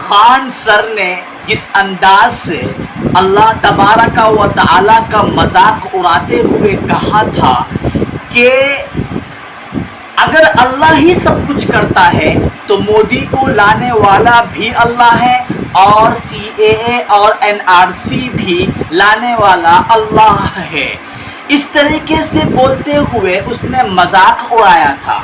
خان سر نے اس انداز سے اللہ تبارک و تعالی کا مذاق اڑاتے ہوئے کہا تھا کہ اگر اللہ ہی سب کچھ کرتا ہے تو مودی کو لانے والا بھی اللہ ہے اور CAA اور NRC بھی لانے والا اللہ ہے۔ اس طریقے سے بولتے ہوئے اس نے مذاق اڑایا تھا۔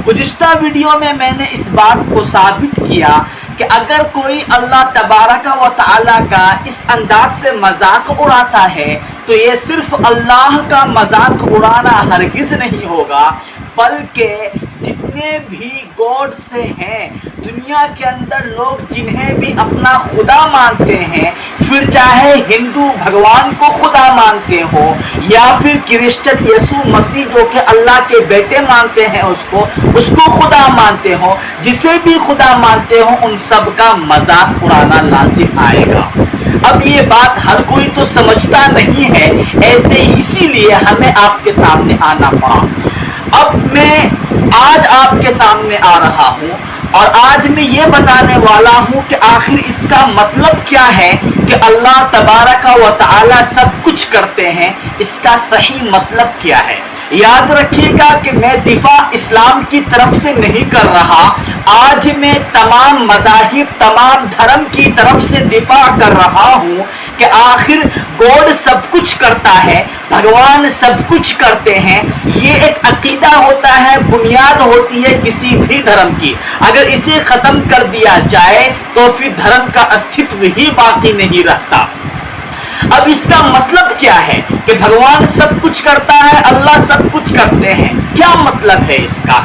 گزشتہ ویڈیو میں نے اس بات کو ثابت کیا کہ اگر کوئی اللہ تبارک و تعالی کا اس انداز سے مذاق اڑاتا ہے تو یہ صرف اللہ کا مذاق اڑانا ہرگز نہیں ہوگا، بلکہ جتنے بھی گاڈ سے ہیں دنیا کے اندر لوگ جنہیں بھی اپنا خدا مانتے ہیں، پھر چاہے ہندو بھگوان کو خدا مانتے ہو یا پھر کرسچن یسوع مسیح جو کہ اللہ کے بیٹے مانتے ہیں اس کو خدا مانتے ہو، جسے بھی خدا مانتے ہو، ان سب کا مذاق اڑانا لازم آئے گا۔ اب یہ بات ہر کوئی تو سمجھتا نہیں ہے، ایسے اسی لیے ہمیں آپ کے سامنے آنا پڑا۔ اب میں آج آپ کے سامنے آ رہا ہوں اور آج میں یہ بتانے والا ہوں کہ آخر اس کا مطلب کیا ہے کہ اللہ تبارک و تعالی سب کچھ کرتے ہیں، اس کا صحیح مطلب کیا ہے۔ یاد رکھیے گا کہ میں دفاع اسلام کی طرف سے نہیں کر رہا، آج میں تمام مذاہب تمام دھرم کی طرف سے دفاع کر رہا ہوں کہ آخر گاڈ سب کچھ کرتا ہے، بھگوان سب کچھ کرتے ہیں۔ یہ ایک عقیدہ ہوتا ہے، بنیاد ہوتی ہے کسی بھی دھرم کی۔ اگر اسے ختم کر دیا جائے تو پھر دھرم کا استھتو ہی باقی نہیں رہتا۔ اب اس کا مطلب کیا ہے کہ بھگوان سب کچھ کرتا ہے، اللہ سب کچھ کرتے ہیں، کیا مطلب ہے اس کا؟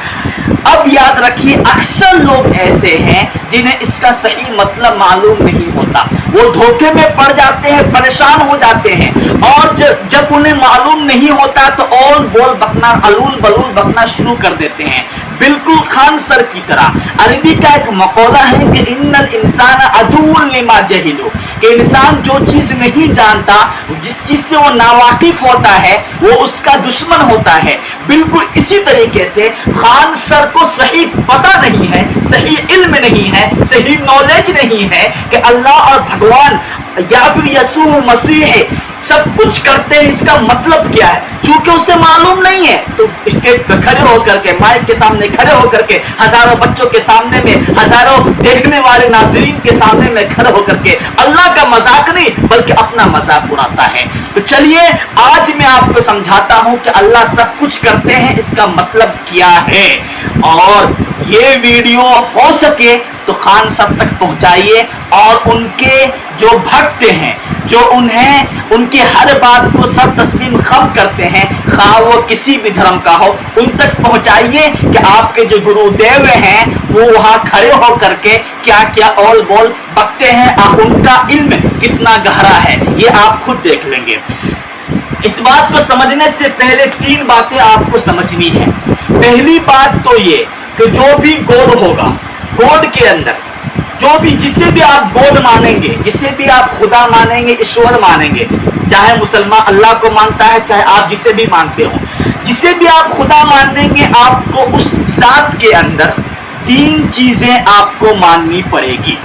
اب یاد رکھیے اکثر لوگ ایسے ہیں جنہیں اس کا صحیح مطلب معلوم نہیں ہوتا، وہ دھوکے میں پڑ جاتے ہیں، پریشان ہو جاتے ہیں، اور جب انہیں معلوم نہیں ہوتا تو اول بول بکنا، الول بلول بکنا شروع کر دیتے ہیں، بالکل خان سر کی طرح۔ عربی کا ایک مقولہ ہے کہ ان الانسان عدو لما جہل، کہ انسان جو چیز نہیں جانتا، جس چیز سے وہ ناواقف ہوتا ہے، وہ اس کا دشمن ہوتا ہے۔ بالکل اسی طریقے سے خان سر کو صحیح پتہ نہیں ہے، صحیح علم نہیں ہے، صحیح نالج نہیں ہے کہ اللہ اور بھگوان یا پھر یسوع مسیح سب کچھ کرتے ہیں، اس کا مطلب کیا ہے۔ چونکہ اسے معلوم نہیں ہے تو اسٹیج پہ کھڑے ہو کر کے، مائک کے سامنے کھڑے ہو کر کے، ہزاروں بچوں کے سامنے میں، ہزاروں دیکھنے والے ناظرین کے سامنے میں کھڑے ہو کر کے اللہ کا مذاق نہیں بلکہ اپنا مذاق اڑاتا ہے۔ تو چلیے آج میں آپ کو سمجھاتا ہوں کہ اللہ سب کچھ کرتے ہیں، اس کا مطلب کیا ہے، اور یہ ویڈیو ہو سکے تو خان صاحب تک پہنچائیے، اور ان کے جو بھکت ہیں، جو انہیں ان کی ہر بات کو سر تسلیم خم کرتے ہیں، خواہ وہ کسی بھی دھرم کا ہو، ان تک پہنچائیے کہ آپ کے جو گرو دیو ہیں وہ وہاں کھڑے ہو کر کے کیا کیا اول بول بکتے ہیں، اور ان کا علم کتنا گہرا ہے یہ آپ خود دیکھ لیں گے۔ اس بات کو سمجھنے سے پہلے 3 باتیں آپ کو سمجھنی ہے۔ پہلی بات تو یہ کہ جو بھی گاڈ ہوگا، گاڈ کے اندر جو بھی جسے بھی آپ گاڈ مانیں گے، جسے بھی آپ خدا مانیں گے، ایشور مانیں گے، چاہے مسلمان اللہ کو مانتا ہے، چاہے آپ جسے بھی مانتے ہو، جسے بھی آپ خدا مانیں گے، آپ کو اس ذات کے اندر 3 چیزیں آپ کو ماننی پڑے گی۔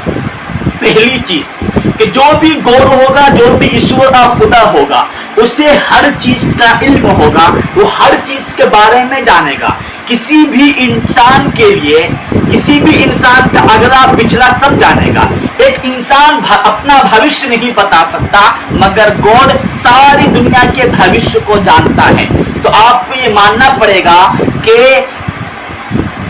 پہلی چیز کہ جو بھی گاڈ ہوگا، جو بھی ایشور اور خدا ہوگا، اسے ہر چیز کا علم ہوگا، وہ ہر چیز کے بارے میں جانے گا۔ کسی بھی انسان کے لیے، کسی بھی انسان کا اگلا پچھلا سب جانے گا۔ ایک انسان اپنا بھوشیہ نہیں بتا سکتا، مگر گاڈ ساری دنیا کے بھوشیہ کو جانتا ہے۔ تو آپ کو یہ ماننا پڑے گا کہ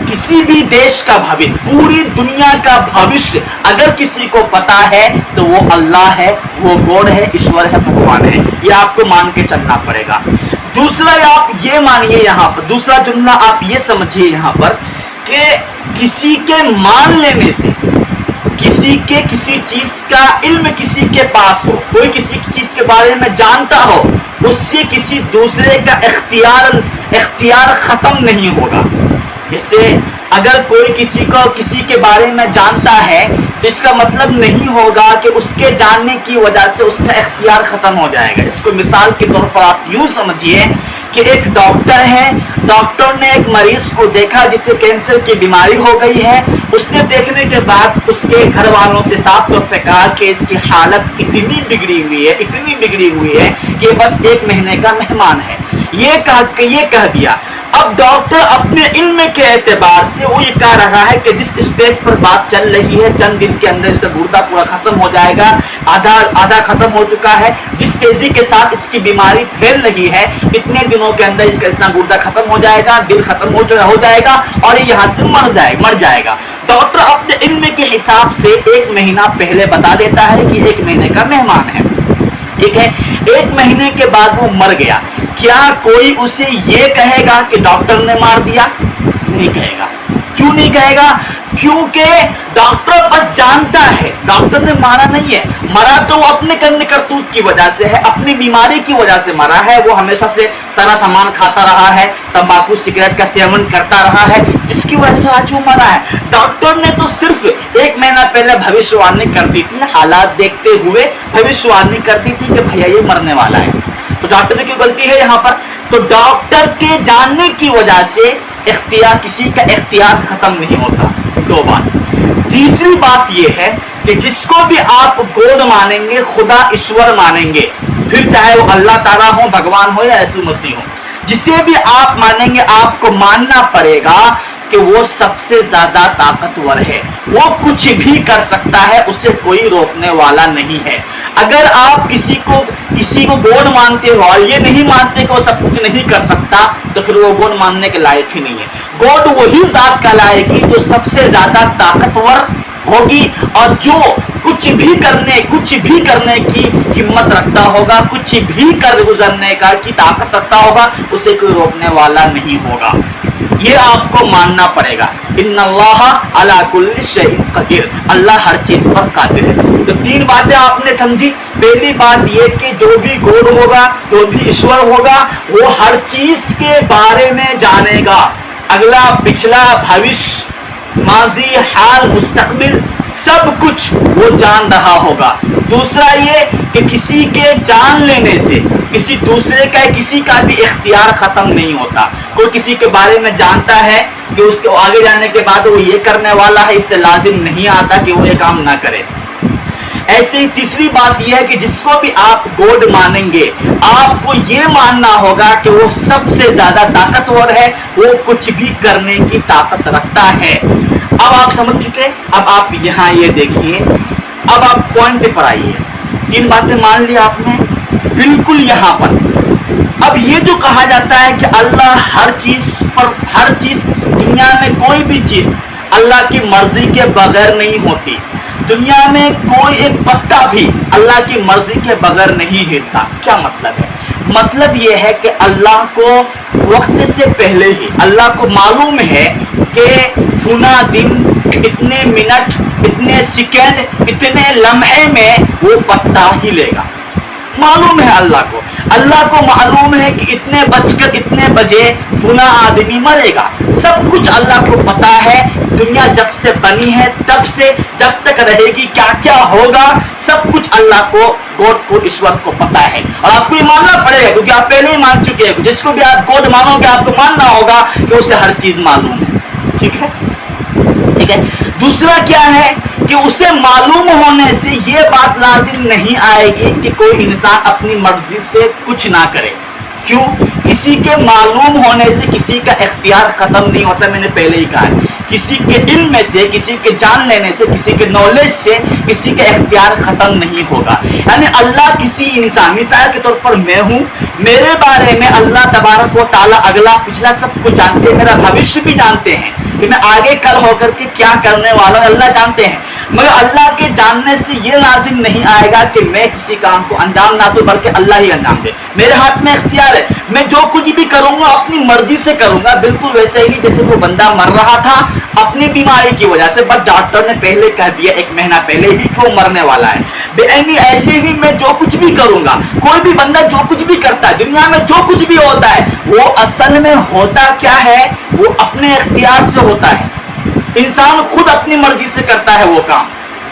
کسی بھی دیش کا بھوشیہ، پوری دنیا کا بھوشیہ اگر کسی کو پتا ہے تو وہ اللہ ہے، وہ گاڈ ہے، ایشور ہے، بھگوان ہے۔ یہ آپ کو مان کے چلنا پڑے گا۔ دوسرا آپ یہ مانیے، یہاں پر دوسرا جملہ آپ یہ سمجھیے یہاں پر کہ کسی کے مان لینے سے، کسی کے کسی چیز کا علم کسی کے پاس ہو، کوئی کسی چیز کے بارے میں جانتا ہو، اس سے کسی دوسرے کا اختیار ختم نہیں ہوگا۔ جیسے اگر کوئی کسی کے بارے میں جانتا ہے تو اس کا مطلب نہیں ہوگا کہ اس کے جاننے کی وجہ سے اس کا اختیار ختم ہو جائے گا۔ اس کو مثال کے طور پر آپ یوں سمجھیے کہ ایک ڈاکٹر ہے, ڈاکٹر نے ایک مریض کو دیکھا جسے کینسر کی بیماری ہو گئی ہے. اس نے دیکھنے کے بعد اس کے گھر والوں سے صاف طور پہ کہا کہ اس کی حالت اتنی بگڑی ہوئی ہے کہ بس 1 مہینے کا مہمان ہے. یہ کہہ دیا. اب ڈاکٹر اپنے علم کے اعتبار سے وہ یہ کہہ رہا ہے کہ جس اسٹیج پر بات چل رہی ہے چند دن کے اندر اس کا گردہ پورا ختم ہو جائے گا, آدھا ختم ہو چکا ہے. جس تیزی کے ساتھ اس کی بیماری پھیل رہی ہے اتنے دنوں کے اندر اس کا اتنا گردہ ختم ہو جائے گا, دل ختم ہو جائے گا اور یہ یہاں سے مر جائے گا. ڈاکٹر اپنے علم کے حساب سے 1 مہینہ پہلے بتا دیتا ہے کہ 1 مہینے کا مہمان ہے. ٹھیک ہے, 1 مہینے کے بعد وہ مر گیا. کیا کوئی اسے یہ کہے گا کہ ڈاکٹر نے مار دیا؟ نہیں کہے گا. کیوں نہیں کہے گا؟ کیونکہ ڈاکٹر بس جانتا ہے ڈاکٹر نے مارا نہیں ہے. مرا تو وہ اپنے کرنے کرتوت کی وجہ سے ہے, اپنی بیماری کی وجہ سے مرا ہے. وہ ہمیشہ سے سارا سامان کھاتا رہا ہے, تمباکو سگریٹ کا سیون کرتا رہا ہے, جس کی وجہ سے آج وہ مرا ہے. ڈاکٹر نے تو صرف 1 مہینہ پہلے بھوشیوانی کر دی تھی, حالات دیکھتے ہوئے بھوشیوانی کر دی تھی کہ بھیا یہ مرنے والا ہے. تو ڈاکٹر نے کیوں غلطی ہے یہاں پر؟ تو ڈاکٹر کے جاننے کی وجہ سے کسی کا اختیار ختم نہیں ہوتا. 2 بات. تیسری بات یہ ہے کہ جس کو بھی آپ گوڈ مانیں گے, خدا ایشور مانیں گے, پھر چاہے وہ اللہ تعالیٰ ہو, بھگوان ہو یا یسوع مسیح ہو, جسے بھی آپ مانیں گے آپ کو ماننا پڑے گا کہ وہ سب سے زیادہ طاقتور ہے. وہ کچھ بھی کر سکتا ہے, اسے کوئی روکنے والا نہیں ہے. اگر آپ کسی کو گوڈ مانتے ہو اور یہ نہیں مانتے کہ وہ سب کچھ نہیں کر سکتا, تو پھر وہ گوڈ ماننے کے لائق ہی نہیں ہے. گوڈ وہی ذات کہلائے گی جو سب سے زیادہ طاقتور ہوگی اور جو کچھ بھی کرنے کی ہمت رکھتا ہوگا, کچھ بھی کر گزرنے کی طاقت رکھتا ہوگا, اسے کوئی روکنے والا نہیں ہوگا. یہ آپ کو ماننا پڑے گا. ان اللہ علی کل شیء قدیر, اللہ ہر چیز پر قادر ہے. تو 3 باتیں آپ نے سمجھی. پہلی بات یہ کہ جو بھی گوڈ ہوگا, جو بھی ایشور ہوگا, وہ ہر چیز کے بارے میں جانے گا. اگلا پچھلا بھوشیہ ماضی حال مستقبل سب کچھ وہ جان رہا ہوگا. دوسرا یہ کہ کسی کے جان لینے سے کسی دوسرے کا بھی اختیار ختم نہیں ہوتا. کوئی کسی کے بارے میں جانتا ہے کہ اس کے آگے جانے کے بعد وہ یہ کرنے والا ہے, اس سے لازم نہیں آتا کہ وہ یہ کام نہ کرے. ایسے ہی تیسری بات یہ ہے کہ جس کو بھی آپ گوڈ مانیں گے آپ کو یہ ماننا ہوگا کہ وہ سب سے زیادہ طاقتور ہے, وہ کچھ بھی کرنے کی طاقت رکھتا ہے. اب آپ سمجھ چکے. اب آپ یہاں یہ دیکھیے, اب آپ پوائنٹ پر آئیے. 3 باتیں مان لی آپ نے بالکل یہاں پر. اب یہ جو کہا جاتا ہے کہ اللہ ہر چیز دنیا میں کوئی بھی چیز اللہ کی مرضی کے بغیر نہیں ہوتی. دنیا میں کوئی ایک پتا بھی اللہ کی مرضی کے بغیر نہیں ہلتا. کیا مطلب ہے؟ مطلب یہ ہے کہ اللہ کو وقت سے پہلے ہی اللہ کو معلوم ہے کہ فلاں دن اتنے منٹ, اتنے سیکنڈ, اتنے لمحے میں وہ پتا ہلے گا. معلوم ہے اللہ کو معلوم ہے کہ اتنے بج کر اتنے بجے فلاں آدمی مرے گا. سب کچھ اللہ کو پتا ہے. دنیا جب سے بنی ہے تب سے جب تک رہے گی کیا کیا ہوگا, سب کچھ اللہ کو, گوڈ کو, ایشور کو پتا ہے. اور آپ کو یہ ماننا پڑے گا کیونکہ آپ پہلے ہی مان چکے ہیں. جس کو بھی آپ گوڈ مانو گے آپ کو ماننا ہوگا کہ اسے ہر چیز معلوم ہے. ٹھیک ہے. دوسرا کیا ہے کہ اسے معلوم ہونے سے یہ بات لازم نہیں آئے گی کہ کوئی انسان اپنی مرضی سے کچھ نہ کرے. کیوں؟ کسی کے معلوم ہونے سے کسی کا اختیار ختم نہیں ہوتا. میں نے پہلے ہی کہا کسی کے علم میں سے, کسی کے جان لینے سے, کسی کے نالج سے کسی کا اختیار ختم نہیں ہوگا. یعنی اللہ کسی انسان, مثال کے طور پر میں ہوں, میرے بارے میں اللہ تبارک و تعالیٰ اگلا پچھلا سب کچھ جانتے ہیں, میرا بھوشیہ بھی جانتے ہیں کہ میں آگے کل ہو کر کے کیا کرنے والا ہوں, اللہ جانتے ہیں. مگر اللہ کے جاننے سے یہ لازم نہیں آئے گا کہ میں کسی کام کو انجام نہ دوں, بلکہ اللہ ہی انجام دے. میرے ہاتھ میں اختیار ہے, میں جو کچھ بھی کروں گا اپنی مرضی سے کروں گا. بالکل ویسے ہی جیسے کوئی بندہ مر رہا تھا اپنی بیماری کی وجہ سے, بس ڈاکٹر نے پہلے کہہ دیا 1 مہینہ پہلے ہی کہ وہ مرنے والا ہے. ایسے ہی میں جو کچھ بھی کروں گا, کوئی بھی بندہ جو کچھ بھی کرتا ہے دنیا میں, جو کچھ بھی ہوتا ہے وہ اصل میں ہوتا کیا ہے, وہ اپنے اختیار سے ہوتا ہے. انسان خود اپنی مرضی سے کرتا ہے وہ کام,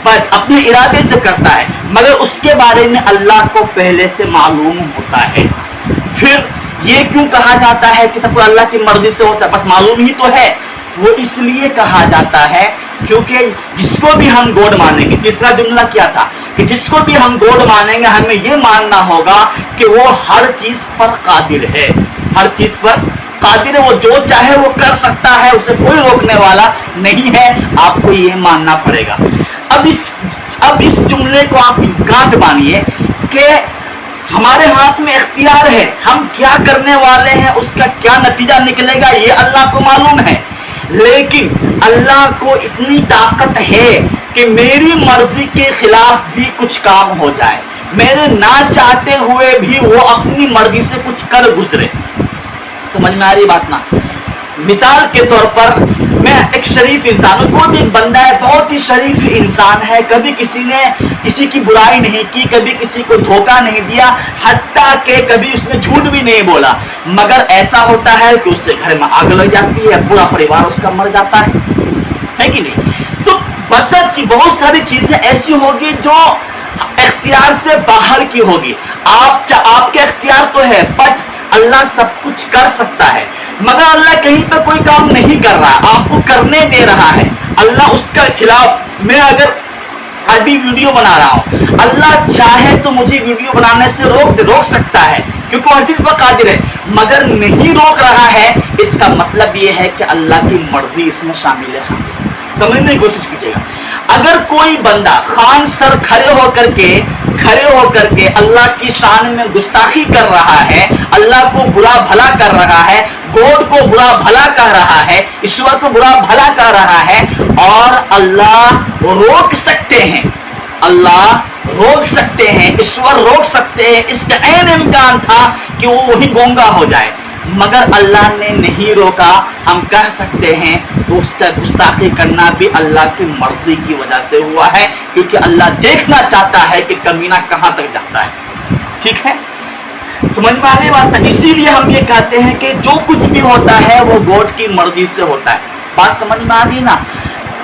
بس اپنے ارادے سے کرتا ہے, مگر اس کے بارے میں اللہ کو پہلے سے معلوم ہوتا ہے. پھر یہ کیوں کہا جاتا ہے کہ سب کچھ اللہ کی مرضی سے ہوتا ہے؟ بس معلوم ہی تو ہے، وہ اس لیے کہا جاتا ہے کیونکہ جس کو بھی ہم گوڈ مانیں گے، تیسرا جملہ کیا تھا کہ جس کو بھی ہم گوڈ مانیں گے ہمیں یہ ماننا ہوگا کہ وہ ہر چیز پر قادر ہے، ہر چیز پر قادر ہے، وہ جو چاہے وہ کر سکتا ہے، اسے کوئی روکنے والا نہیں ہے، آپ کو یہ ماننا پڑے گا۔ اب اس جملے کو آپ گانٹھ مانیے کہ ہمارے ہاتھ میں اختیار ہے، ہم کیا کرنے والے ہیں، اس کا کیا نتیجہ نکلے گا یہ اللہ کو معلوم ہے، لیکن اللہ کو اتنی طاقت ہے کہ میری مرضی کے خلاف بھی کچھ کام ہو جائے، میرے نہ چاہتے ہوئے بھی وہ اپنی مرضی سے کچھ کر گزرے۔ سمجھ میں آ رہی بات نا؟ مثال کے طور پر میں ایک شریف انسان ہوں، کوئی بھی ایک بندہ ہے بہت ہی شریف انسان ہے، کبھی کسی نے کسی کی برائی نہیں کی، کبھی کسی کو دھوکہ نہیں دیا، حتیٰ کہ کبھی اس نے جھوٹ بھی نہیں بولا، مگر ایسا ہوتا ہے کہ اس سے گھر میں آگ لگ جاتی ہے، پورا پریوار اس کا مر جاتا ہے کہ نہیں؟ تو بہت ساری چیزیں ایسی ہوگی جو اختیار سے باہر کی ہوگی، آپ کے اختیار تو ہے، بٹ اللہ سب کچھ کر سکتا ہے، مگر اللہ کہیں پہ کوئی کام نہیں کر رہا، آپ کو کرنے دے رہا ہے، اللہ اس کا خلاف۔ میں اگر ابھی ویڈیو بنا رہا ہوں، اللہ چاہے تو مجھے ویڈیو بنانے سے روک سکتا ہے کیونکہ وہ ہر چیز پر قادر ہے، مگر نہیں روک رہا ہے، اس کا مطلب یہ ہے کہ اللہ کی مرضی اس میں شامل ہے۔ سمجھنے کی کوشش کیجیے گا، اگر کوئی بندہ خان سر کھڑے ہو کر کے اللہ کی شان میں گستاخی کر رہا ہے، اللہ کو برا بھلا کر رہا ہے، گوڈ کو برا بھلا کہہ رہا ہے، ایشور کو برا بھلا کہہ رہا ہے، اور اللہ روک سکتے ہیں، ایشور روک سکتے ہیں، اس کا عین امکان تھا کہ وہ وہی گونگا ہو جائے، مگر اللہ نے نہیں روکا۔ ہم کہہ سکتے ہیں کہ اس کا گستاخی کرنا بھی اللہ کی مرضی کی وجہ سے ہوا ہے، کیونکہ اللہ دیکھنا چاہتا ہے کہ کمینہ کہاں تک جاتا ہے۔ ٹھیک ہے، سمجھ میں آ رہی بات ہے؟ اسی لیے ہم یہ کہتے ہیں کہ جو کچھ بھی ہوتا ہے وہ گوڈ کی مرضی سے ہوتا ہے۔ بات سمجھ میں آ رہی نا؟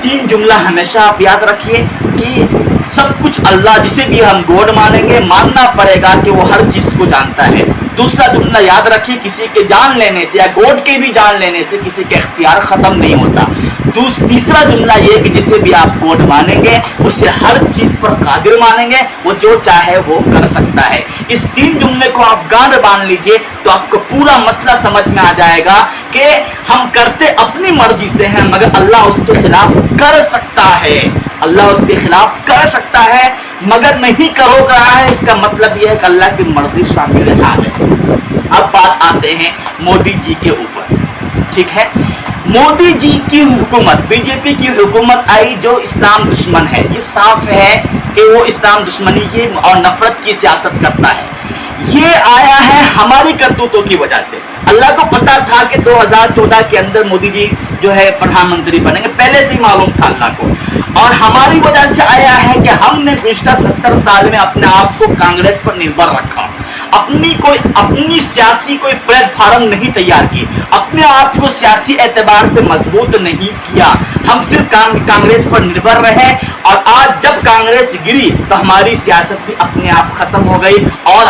3 جملہ ہمیشہ آپ یاد رکھیے کہ سب کچھ اللہ، جسے بھی ہم گوڈ مانیں گے ماننا پڑے گا کہ وہ ہر چیز کو جانتا ہے۔ دوسرا جملہ یاد رکھیے، کسی کے جان لینے سے یا گوڈ کے بھی جان لینے سے کسی کے اختیار ختم نہیں ہوتا۔ تیسرا جملہ یہ کہ جسے بھی آپ گوڈ مانیں گے اسے ہر چیز پر قادر مانیں گے، وہ جو چاہے وہ کر سکتا ہے۔ اس 3 جملے کو آپ گانٹھ باندھ لیجئے تو آپ کو پورا مسئلہ سمجھ میں آ جائے گا کہ ہم کرتے اپنی مرضی سے ہیں، مگر اللہ اس کے خلاف کر سکتا ہے، مگر نہیں روک رہا ہے۔ اس کا مطلب یہ ہے کہ اللہ کی مرضی شامل ہے۔ اب بات آتے ہیں مودی جی کے اوپر، ٹھیک ہے؟ مودی جی کی حکومت، بی جے پی کی حکومت آئی جو اسلام دشمن ہے، یہ صاف ہے کہ وہ اسلام دشمنی کی اور نفرت کی سیاست کرتا ہے۔ یہ آیا ہے ہماری کرتوتوں کی وجہ سے۔ اللہ کو پتا تھا کہ 2014 کے اندر مودی جی جو ہے پردھان منتری بنیں گے، پہلے سے ہی معلوم تھا اللہ کو، اور ہماری وجہ سے آیا ہے کہ ہم نے گزشتہ 70 سال میں اپنے آپ کو کانگریس پر نربھر رکھا، اپنی سیاسی کوئی پلیٹ فارم نہیں تیار کی، اپنے آپ کو سیاسی اعتبار سے مضبوط نہیں کیا، ہم صرف کانگریس پر نربھر رہے، اور آج جب کانگریس گری تو ہماری سیاست بھی اپنے آپ ختم ہو گئی، اور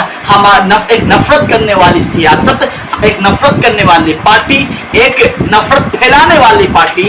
ایک نفرت کرنے والی سیاست، ایک نفرت کرنے والی پارٹی، ایک نفرت پھیلانے والی پارٹی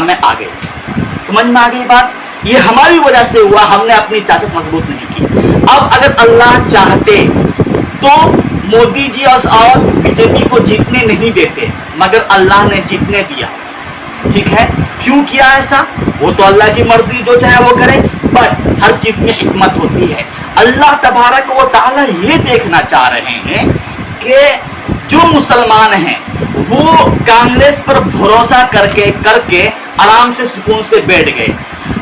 میں آ گئی۔ سمجھ میں آ گئی بات؟ یہ ہماری وجہ سے ہوا، ہم نے اپنی سیاست مضبوط نہیں کی۔ اب اگر اللہ چاہتے تو مودی جی اور بی جے پی کو جیتنے نہیں دیتے، مگر اللہ نے جیتنے دیا۔ ٹھیک ہے، کیوں کیا ایسا؟ وہ تو اللہ کی مرضی، جو چاہے وہ کرے، پر ہر چیز میں حکمت ہوتی ہے۔ اللہ تبارک و تعالی یہ دیکھنا چاہ رہے ہیں کہ جو مسلمان ہیں وہ کانگریس پر بھروسہ کر کے آرام سے سکون سے بیٹھ گئے،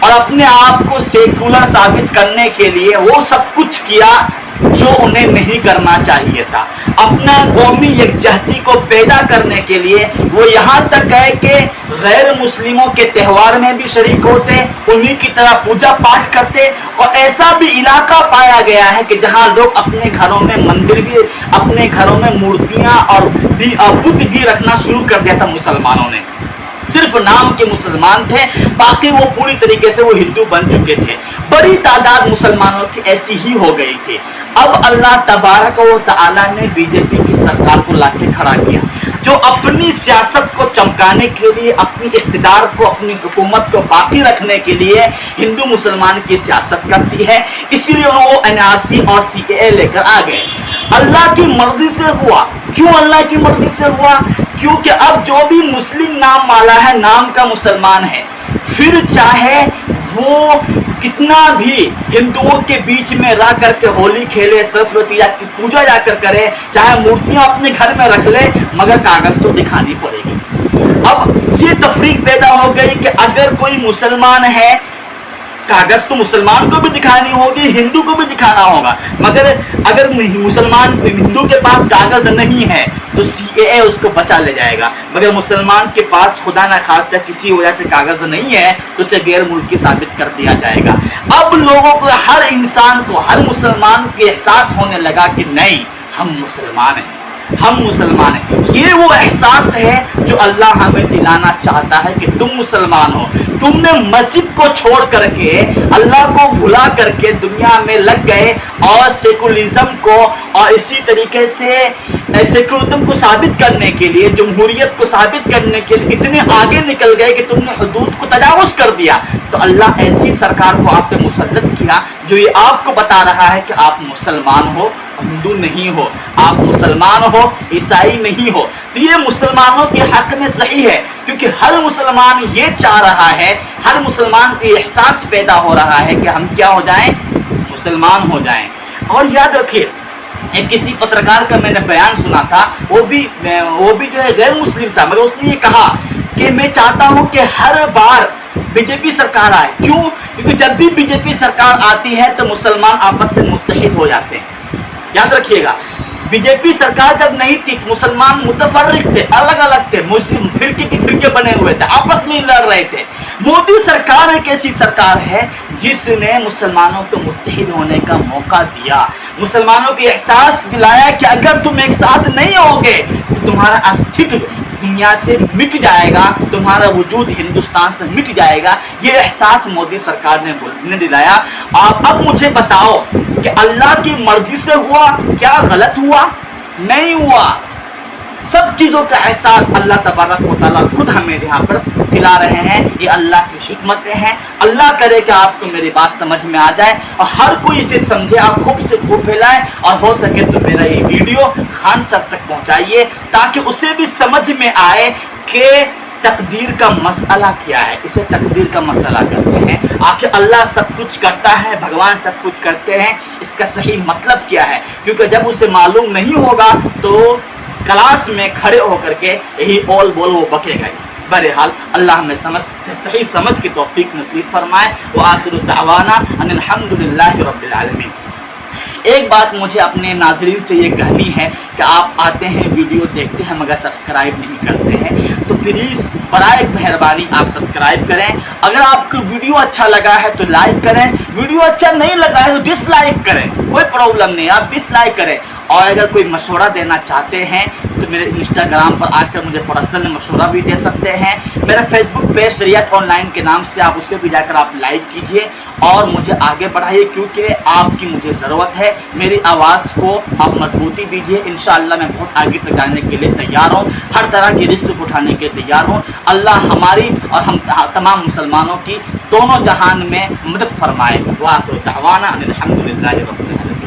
اور اپنے آپ کو سیکولر ثابت کرنے کے لیے وہ سب کچھ کیا جو انہیں نہیں کرنا چاہیے تھا۔ اپنا قومی یکجہتی کو پیدا کرنے کے لیے وہ یہاں تک گئے کہ غیر مسلموں کے تہوار میں بھی شریک ہوتے، انہی کی طرح پوجا پاٹ کرتے، اور ایسا بھی علاقہ پایا گیا ہے کہ جہاں لوگ اپنے گھروں میں مندر بھی، اپنے گھروں میں مورتیاں اور بدھ بھی رکھنا شروع کر دیا تھا مسلمانوں نے۔ صرف نام کے مسلمان تھے، باقی وہ پوری طریقے سے وہ ہندو بن چکے تھے۔ بڑی تعداد مسلمانوں کی ایسی ہی ہو گئی تھی۔ اب اللہ تبارک و تعالیٰ نے بی جے پی کی سرکار کو لا کے کھڑا کیا، جو اپنی سیاست کو چمکانے کے لیے، اپنی اقتدار کو، اپنی حکومت کو باقی رکھنے کے لیے ہندو مسلمان کی سیاست کرتی ہے۔ اسی لیے وہ NRC اور CAA لے کر آ گئے۔ اللہ کی مرضی سے ہوا۔ کیوں اللہ کی مرضی سے ہوا؟ کیونکہ اب جو بھی مسلم نام والا ہے، نام کا مسلمان ہے، پھر چاہے وہ کتنا بھی ہندوؤں کے بیچ میں رہ کر کے ہولی کھیلے، سرسوتی کی پوجا جا کر کرے، چاہے مورتیاں اپنے گھر میں رکھ لے، مگر کاغذ تو دکھانی پڑے گی۔ اب یہ تفریق پیدا ہو گئی کہ اگر کوئی مسلمان ہے، کاغذ تو مسلمان کو بھی دکھانی ہوگی، ہندو کو بھی دکھانا ہوگا، مگر اگر مسلمان ہندو کے پاس کاغذ نہیں ہے تو CAA اس کو بچا لے جائے گا، مگر مسلمان کے پاس خدا نہ خواستہ کسی وجہ سے کاغذ نہیں ہے تو اسے غیر ملکی ثابت کر دیا جائے گا۔ اب لوگوں کو، ہر انسان کو، ہر مسلمان کو احساس ہونے لگا کہ نہیں، ہم مسلمان ہیں، ہم مسلمان ہیں۔ یہ وہ احساس ہے جو اللہ ہمیں دلانا چاہتا ہے کہ تم مسلمان ہو۔ تم نے مسجد کو چھوڑ کر کے، اللہ کو بھلا کر کے دنیا میں لگ گئے اور سیکولرزم کو اور اسی طریقے سے سیکولرزم کو ثابت کرنے کے لیے، جمہوریت کو ثابت کرنے کے لیے اتنے آگے نکل گئے کہ تم نے حدود کو تجاوز کر دیا۔ تو اللہ ایسی سرکار کو آپ پہ مسلط کیا جو یہ آپ کو بتا رہا ہے کہ آپ مسلمان ہو، ہندو نہیں ہو، آپ مسلمان ہو، عیسائی نہیں ہو۔ تو یہ مسلمانوں کے حق میں صحیح ہے، کیونکہ ہر مسلمان یہ چاہ رہا ہے، ہر مسلمان کو یہ احساس پیدا ہو رہا ہے کہ ہم کیا ہو جائیں، مسلمان ہو جائیں۔ اور یاد رکھیے، ایک کسی پترکار کا میں نے بیان سنا تھا، وہ بھی جو ہے غیر مسلم تھا، مگر اس نے یہ کہا کہ میں چاہتا ہوں کہ ہر بار بی جے پی سرکار آئے۔ کیوں؟ کیونکہ جب بھی بی جے پی سرکار آتی ہے تو مسلمان آپس سے متحد ہو جاتے ہیں۔ یاد رکھیے گا، بی جے پی سرکار جب نہیں تھی تو مسلمان متفرق تھے، الگ الگ تھے، مسلم فرقے کے فرقے بنے ہوئے تھے، آپس میں لڑ رہے تھے۔ مودی سرکار ایک ایسی سرکار ہے جس نے مسلمانوں کو متحد ہونے کا موقع دیا، مسلمانوں کو احساس دلایا کہ اگر تم ایک ساتھ نہیں ہوگے تو تمہارا استھتو دنیا سے مٹ جائے گا، تمہارا وجود ہندوستان سے مٹ جائے گا۔ یہ احساس مودی سرکار نے دلایا۔ اب مجھے بتاؤ کہ اللہ کی مرضی سے ہوا، کیا غلط ہوا؟ نہیں ہوا۔ سب چیزوں کا احساس اللہ تبارک و تعالیٰ خود ہمیں یہاں پر دلا رہے ہیں۔ یہ اللہ کی حکمتیں ہیں۔ اللہ کرے کہ آپ کو میری بات سمجھ میں آ جائے اور ہر کوئی اسے سمجھے، آپ خوب سے خوب پھیلائیں، اور ہو سکے تو میرا یہ ویڈیو خان صاحب تک پہنچائیے تاکہ اسے بھی سمجھ میں آئے کہ تقدیر کا مسئلہ کیا ہے۔ اسے تقدیر کا مسئلہ کہتے ہیں۔ آخر اللہ سب کچھ کرتا ہے، بھگوان سب کچھ کرتے ہیں، اس کا صحیح مطلب کیا ہے؟ کیونکہ جب اسے معلوم نہیں ہوگا تو کلاس میں کھڑے ہو کر کے یہی بول وہ بکے گا ہی۔ بہرحال اللہ ہمیں صحیح سمجھ کی توفیق نصیب فرمائے۔ وآخر دعوانا ان الحمدللہ رب العالمین۔ ایک بات مجھے اپنے ناظرین سے یہ کہنی ہے کہ آپ آتے ہیں، ویڈیو دیکھتے ہیں، مگر سبسکرائب نہیں کرتے ہیں، تو پلیز برائے مہربانی آپ سبسکرائب کریں۔ اگر آپ کو ویڈیو اچھا لگا ہے تو لائک کریں، ویڈیو اچھا نہیں لگا ہے تو ڈس لائک کریں، کوئی پرابلم نہیں، آپ ڈس لائک کریں۔ اور اگر کوئی مشورہ دینا چاہتے ہیں تو میرے انسٹاگرام پر آ کر مجھے پرسنل مشورہ بھی دے سکتے ہیں۔ میرا فیس بک پیج شریعت آن لائن کے نام سے، آپ اسے بھی جا کر آپ لائک کیجئے اور مجھے آگے بڑھائیے، کیونکہ آپ کی مجھے ضرورت ہے۔ میری آواز کو آپ مضبوطی دیجئے، انشاءاللہ میں بہت آگے تک جانے کے لیے تیار ہوں، ہر طرح کی رزق اٹھانے کے تیار ہوں۔ اللہ ہماری اور ہم تمام مسلمانوں کی دونوں جہان میں مدد فرمائے۔ وآخر دعوانا ان الحمدللہ رب العالمین۔